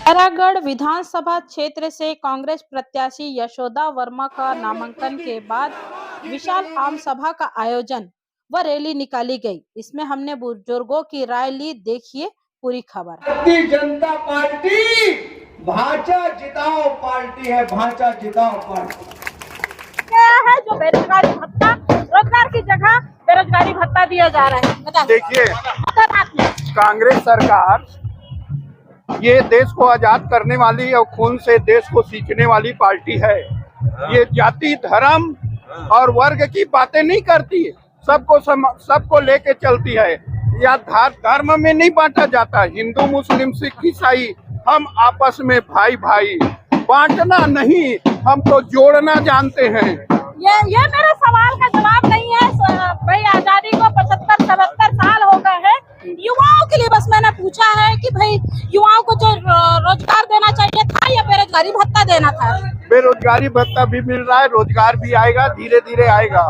खैरागढ़ विधानसभा क्षेत्र से कांग्रेस प्रत्याशी यशोदा वर्मा का नामांकन के बाद विशाल आम सभा का आयोजन व रैली निकाली गई। इसमें हमने बुजुर्गों की राय ली। देखिए पूरी खबर। भारतीय जनता पार्टी भाषा जिताओ पार्टी है, भाषा जिताओ पार्टी क्या है जो बेरोजगारी भत्ता, रोजगार की जगह बेरोजगारी भत्ता दिया जा रहा है। देखिए, कांग्रेस सरकार ये देश को आजाद करने वाली और खून से देश को सींचने वाली पार्टी है। ये जाति, धर्म और वर्ग की बातें नहीं करती, सबको लेके चलती है। या धर्म में नहीं बांटा जाता, हिंदू मुस्लिम सिख ईसाई, हम आपस में भाई भाई, बांटना नहीं, हम तो जोड़ना जानते हैं। ये मेरे सवाल का जवाब नहीं है भाई। आजादी को 75-77 साल हो गए हैं। युवाओं के लिए बस मैंने पूछा है कि भाई युवाओं को जो रोजगार देना चाहिए था या बेरोजगारी भत्ता देना था। बेरोजगारी भत्ता भी मिल रहा है, रोजगार भी आएगा, धीरे धीरे आएगा।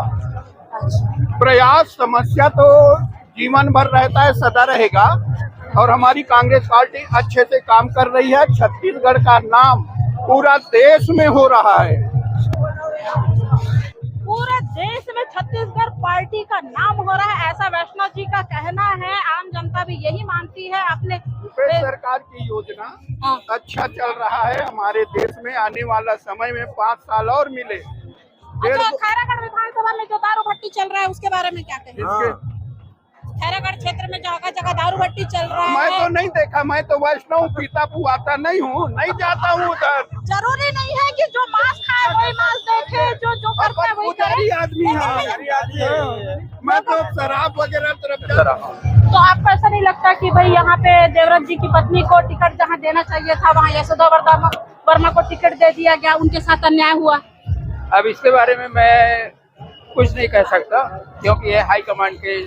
प्रयास समस्या तो जीवन भर रहता है, सदा रहेगा। और हमारी कांग्रेस पार्टी अच्छे से काम कर रही है। छत्तीसगढ़ का नाम पूरा देश में हो रहा है। पूरे देश में छत्तीसगढ़ पार्टी का नाम हो रहा है, ऐसा वैष्णव जी का कहना है। आम जनता भी यही मानती है। अपने सरकार की योजना अच्छा चल रहा है। हमारे देश में आने वाला समय में 5 साल और मिले। अच्छा, खैरागढ़ विधानसभा में जो दारू भट्टी चल रहा है उसके बारे में क्या कहेंगे? खैरागढ़ क्षेत्र में जगह जगह दारू भट्टी चल रहा है। मैं तो नहीं देखा, मैं तो वैष्णव पीता पुआता नहीं हूँ, नहीं जाता हूँ उधर। जरूरी नहीं है कि जो मांस खाए वही मांस देखे, जो करता है वही करे। आदमी है, मैं तो शराब वगैरह तरफ जा रहा हूँ। तो आपको ऐसा नहीं लगता कि भाई यहाँ पे देवव्रत जी की पत्नी को टिकट जहाँ देना चाहिए था वहाँ यशोदा वर्मा को टिकट दे दिया गया, उनके साथ अन्याय हुआ? अब इसके बारे में मैं कुछ नहीं कह सकता, क्योंकि ये हाईकमांड के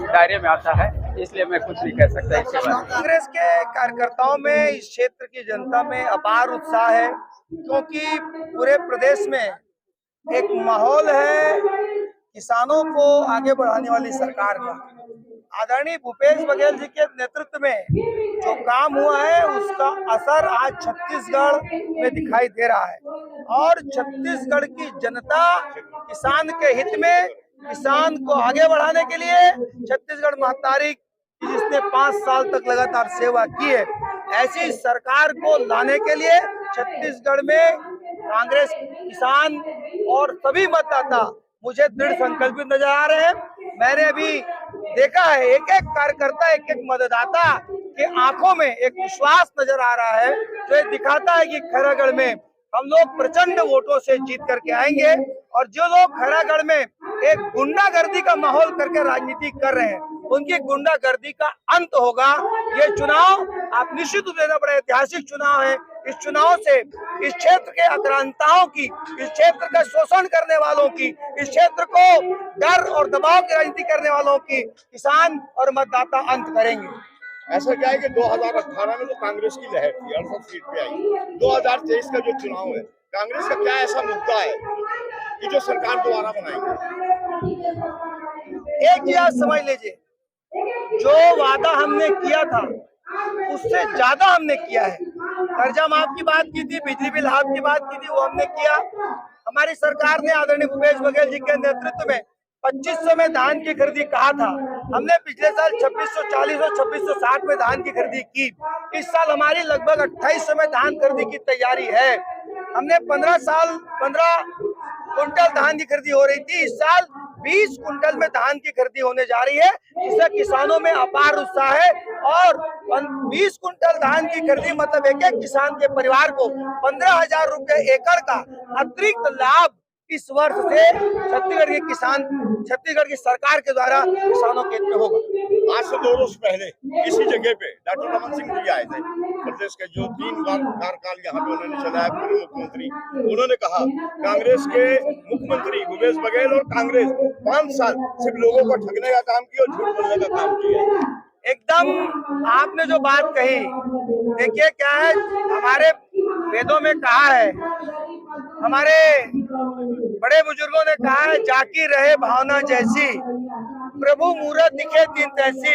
दायरे में आता है, इसलिए मैं कुछ नहीं कह सकता इसके बारे में। कांग्रेस के कार्यकर्ताओं में, इस क्षेत्र की जनता में अपार उत्साह है, क्योंकि पूरे प्रदेश में एक माहौल है किसानों को आगे बढ़ाने वाली सरकार का। आदरणीय भूपेश बघेल जी के नेतृत्व में जो काम हुआ है उसका असर आज छत्तीसगढ़ में दिखाई दे रहा है। और छत्तीसगढ़ की जनता किसान के हित में, किसान को आगे बढ़ाने के लिए छत्तीसगढ़ महतारी जिसने 5 साल तक लगातार सेवा की है, ऐसी सरकार को लाने के लिए छत्तीसगढ़ में कांग्रेस, किसान और सभी मतदाता मुझे दृढ़ संकल्पित नजर आ रहे हैं। मैंने अभी देखा है एक एक कार्यकर्ता, एक एक मतदाता के आंखों में एक विश्वास नजर आ रहा है, जो ये दिखाता है कि खैरागढ़ में हम लोग प्रचंड वोटों से जीत करके आएंगे। और जो लोग खैरागढ़ में एक गुंडागर्दी का माहौल करके राजनीति कर रहे हैं, उनकी गुंडागर्दी का अंत होगा। ये चुनाव आप निश्चित रूप से बड़ा ऐतिहासिक चुनाव है। इस चुनाव से इस क्षेत्र के आक्रांताओं की, इस क्षेत्र का शोषण करने वालों की, इस क्षेत्र को डर और दबाव की राजनीति करने वालों की किसान और मतदाता अंत करेंगे। ऐसा क्या है कि 2018 में तो कांग्रेस की लहर थी, 68 सीट पे आई। 2023 का जो चुनाव है, कांग्रेस का क्या ऐसा मुद्दा है कि जो सरकार दोबारा बनाएगी? एक चीज आज समझ लीजिए, जो वादा हमने किया था उससे ज्यादा हमने किया है। कर्जा माफ की बात की थी, बिजली बिल हाफ की बात की थी, वो हमने किया। हमारी सरकार ने आदरणीय भूपेश बघेल जी के नेतृत्व में 2500 में धान की खरीदी कहा था, हमने पिछले साल 2640 और 2660 में धान की खरीदी की। इस साल हमारी लगभग 2800 में धान खरीदी की तैयारी है। हमने 15 कुंटल धान की खरीदी हो रही थी, इस साल 20 कुंटल में धान की खरीदी होने जा रही है। इससे किसानों में अपार उत्साह है। और 20 कुंटल धान की खरीदी मतलब एक एक किसान के परिवार को 15,000 रुपए एकड़ का अतिरिक्त लाभ इस वर्ष से छत्तीसगढ़ की सरकार के द्वारा किसानों के हित में होगा। आज से 2 वर्ष पहले इसी जगह पे डॉक्टर रमन सिंह जी आए थे, प्रदेश के जो 3 बार कार्यकाल यहाँ पे उन्होंने चलाया, पूर्व मुख्यमंत्री। उन्होंने कहा कांग्रेस के मुख्यमंत्री भूपेश बघेल और कांग्रेस 5 साल सिर्फ लोगों को ठगने का काम किया और झूठ बोलने का काम किया। एकदम आपने जो बात कही, देखिए क्या है, हमारे वेदों में कहा है, हमारे बड़े बुजुर्गों ने कहा है, जाकी रहे भावना जैसी, प्रभु मूरत दिखे दिन तैसी।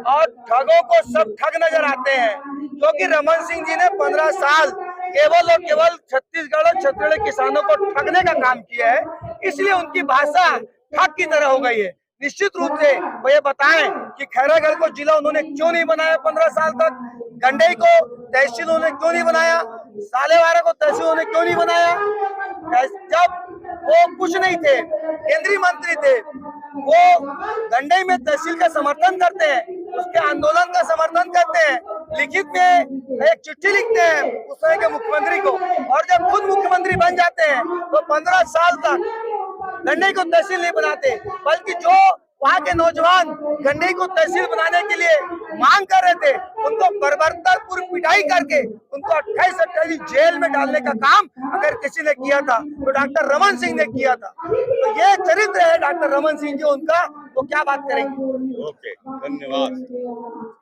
और ठगों को सब ठग नजर आते हैं, क्योंकि रमन सिंह जी ने 15 साल केवल और केवल छत्तीसगढ़ और छत्तीसगढ़ के किसानों को ठगने का काम किया है, इसलिए उनकी भाषा ठग की तरह हो गई है। निश्चित रूप से वो ये बताएं कि खैरागढ़ को जिला उन्होंने क्यों नहीं बनाया 15 साल तक, गंडई को तहसील उन्होंने क्यों नहीं बनाया, सालेवारा को तहसील उन्होंने क्यों नहीं बनाया। जब वो कुछ नहीं थे, केंद्रीय मंत्री थे, वो गंडई में तहसील का समर्थन करते हैं, उसके आंदोलन का समर्थन करते हैं, लिखित में एक चिट्ठी लिखते हैं उस समय के मुख्यमंत्री को, और जब खुद मुख्यमंत्री बन जाते हैं तो 15 साल तक गंडई को तहसील नहीं बनाते, बल्कि जो वहाँ के नौजवान गंडई को तहसील बनाने के लिए मांग कर रहे थे, उनको बर्बरतापूर्व पिटाई करके उनको 28 जेल में डालने का काम अगर किसी ने किया था तो डॉक्टर रमन सिंह ने किया था। तो ये चरित्र है डॉक्टर रमन सिंह जी, उनका वो क्या बात करेंगे। ओके, धन्यवाद।